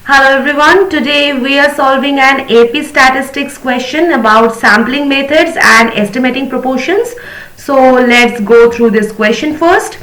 Hello everyone, today we are solving an AP statistics question about sampling methods and estimating proportions. So let's go through this question first.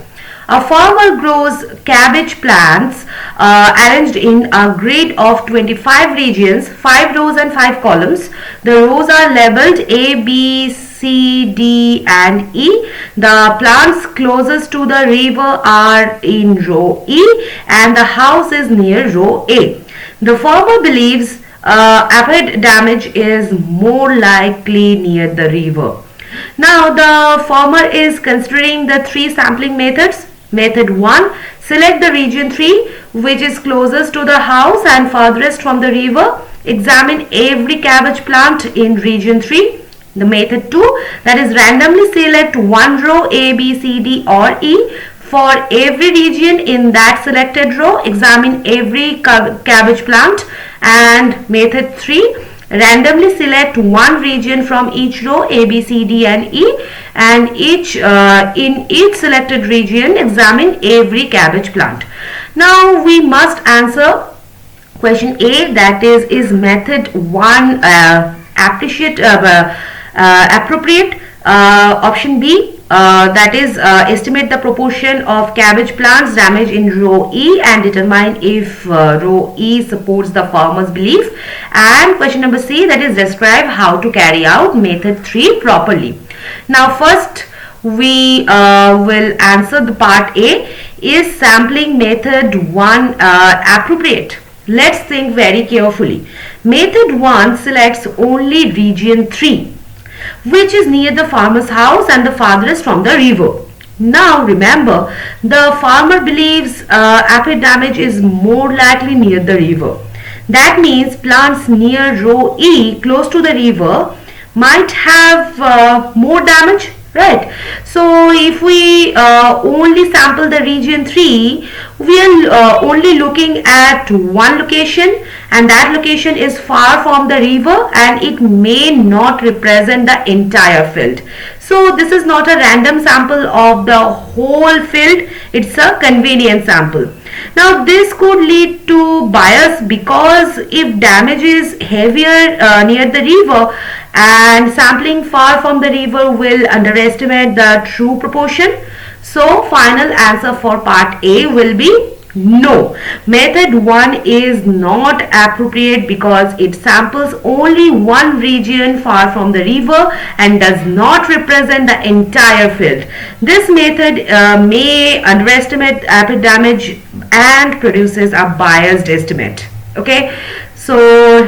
A farmer grows cabbage plants arranged in a grid of 25 regions, 5 rows and 5 columns. The rows are labeled A, B, C, D and E. The plants closest to the river are in row E and the house is near row A. The farmer believes apid damage is more likely near the river. Now the farmer is considering the three sampling methods. Method 1, select the region 3 which is closest to the house and farthest from the river. Examine every cabbage plant in region 3. The method 2, that is randomly select one row A, B, C, D or E. For every region in that selected row, examine every cabbage plant. And method 3, randomly select one region from each row A, B, C, D and E, and in each selected region examine every cabbage plant. Now we must answer question A, that is method 1 appropriate? Option B, that is estimate the proportion of cabbage plants damaged in row E and determine if row E supports the farmer's belief. And question number C, that is describe how to carry out method 3 properly. Now first we will answer the part A. Is sampling method 1 appropriate? Let's think very carefully. Method 1 selects only region 3 which is near the farmer's house and the farthest from the river. Now remember, the farmer believes apid damage is more likely near the river. That means plants near row E close to the river might have more damage, right? So if we only sample the region 3, we are only looking at one location, and that location is far from the river and it may not represent the entire field. So this is not a random sample of the whole field, it's a convenient sample. Now this could lead to bias, because if damage is heavier near the river and sampling far from the river will underestimate the true proportion. So final answer for part A will be no. Method 1 is not appropriate because it samples only one region far from the river and does not represent the entire field. This method may underestimate apid damage and produces a biased estimate. Okay, so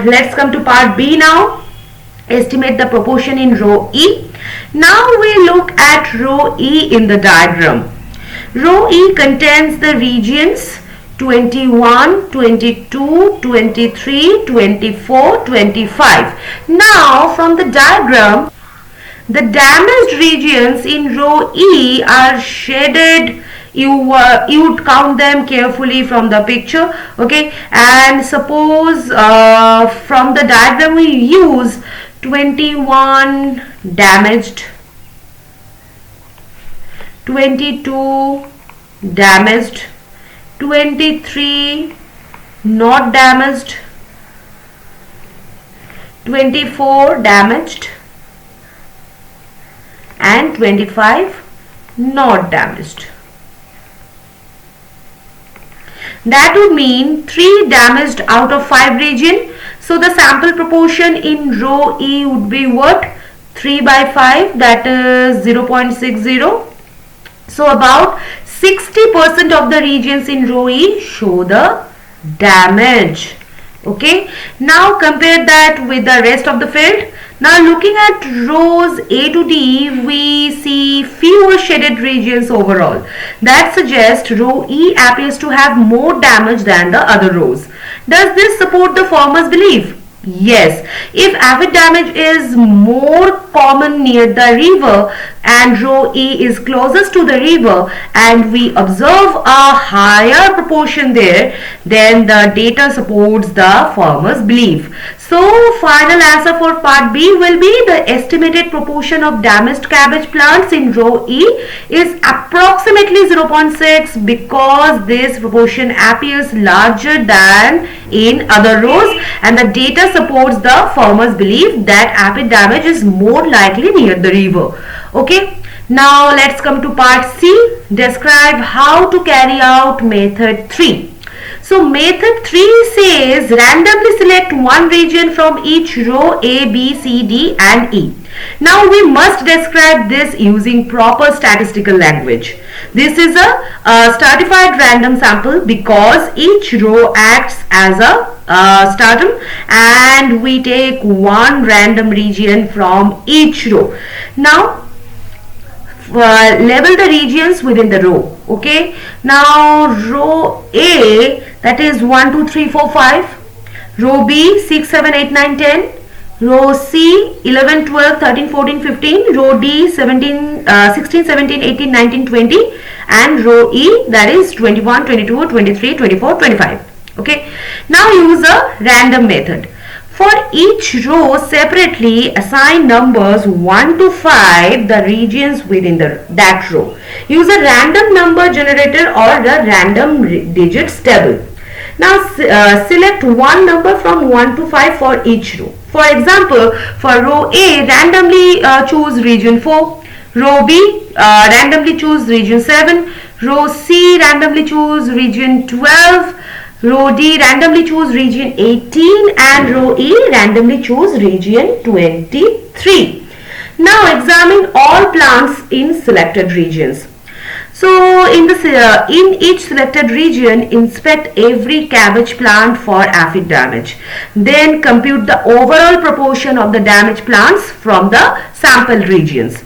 let's come to part B now. Estimate the proportion in row E. Now we look at row E in the diagram. Row E contains the regions 21, 22, 23, 24, 25. Now from the diagram, the damaged regions in row E are shaded. You would count them carefully from the picture, okay? And suppose from the diagram we use 21 damaged, 22 damaged, 23 not damaged, 24 damaged and 25 not damaged. That would mean 3 damaged out of 5 region. So the sample proportion in row E would be what? 3 by 5, that is 0.60. So about 60% of the regions in row E show the damage. Okay, now compare that with the rest of the field. Now looking at rows A to D, we see fewer shaded regions overall. That suggests row E appears to have more damage than the other rows. Does this support the farmer's belief? Yes. If apid damage is more common near the river and row E is closest to the river and we observe a higher proportion there, then the data supports the farmer's belief. So final answer for part B will be the estimated proportion of damaged cabbage plants in row E is approximately 0.6 because this proportion appears larger than in other rows, and the data supports the farmer's belief that acid damage is more likely near the river. Okay. Now let's come to part C. Describe how to carry out method 3. So method 3 says randomly select one region from each row A, B, C, D and E. Now we must describe this using proper statistical language. This is a stratified random sample because each row acts as a stratum, and we take one random region from each row. Now label the regions within the row. Okay, now row A, that is 1 2 3 4 5, row B 6 7 8 9 10, row C 11 12 13 14 15, row D 17 16 17 18 19 20, and row E, that is 21 22 23 24 25. Okay, now use a random method. For each row separately, assign numbers 1 to 5 the regions within that row. Use a random number generator or a random digits table. Now select one number from 1 to 5 for each row. For example, for row A, randomly choose region 4. Row B, randomly choose region 7. Row C, randomly choose region 12. Row D, randomly choose region 18, and row E, randomly choose region 23. Now examine all plants in selected regions. So in each selected region, inspect every cabbage plant for aphid damage. Then compute the overall proportion of the damaged plants from the sampled regions.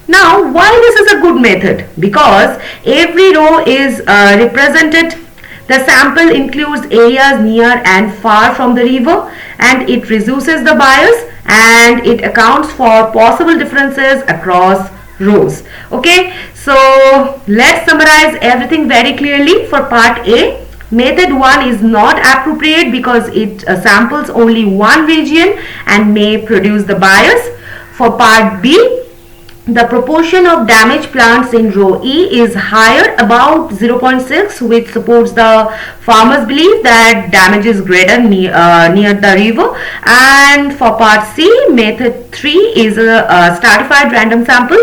Now why this is a good method? Because every row is represented. The sample includes areas near and far from the river, and it reduces the bias, and it accounts for possible differences across rows. Okay, so let's summarize everything very clearly. For part A, method 1 is not appropriate because it samples only one region and may produce the bias. For part B, the proportion of damaged plants in row E is higher, about 0.6, which supports the farmer's belief that damage is greater near the river. And for part C, method 3 is a stratified random sample.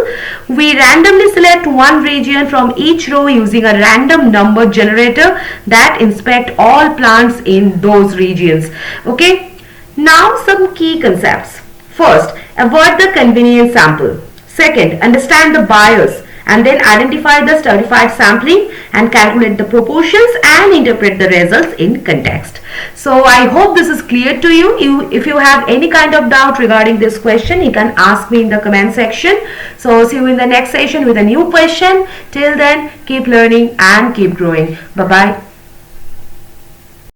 We randomly select one region from each row using a random number generator that inspect all plants in those regions. Okay, now some key concepts. First, avoid the convenience sample. Second, understand the bias, and then identify the stratified sampling and calculate the proportions and interpret the results in context. So I hope this is clear to you. If you have any kind of doubt regarding this question, you can ask me in the comment section. So see you in the next session with a new question. Till then, keep learning and keep growing. Bye-bye.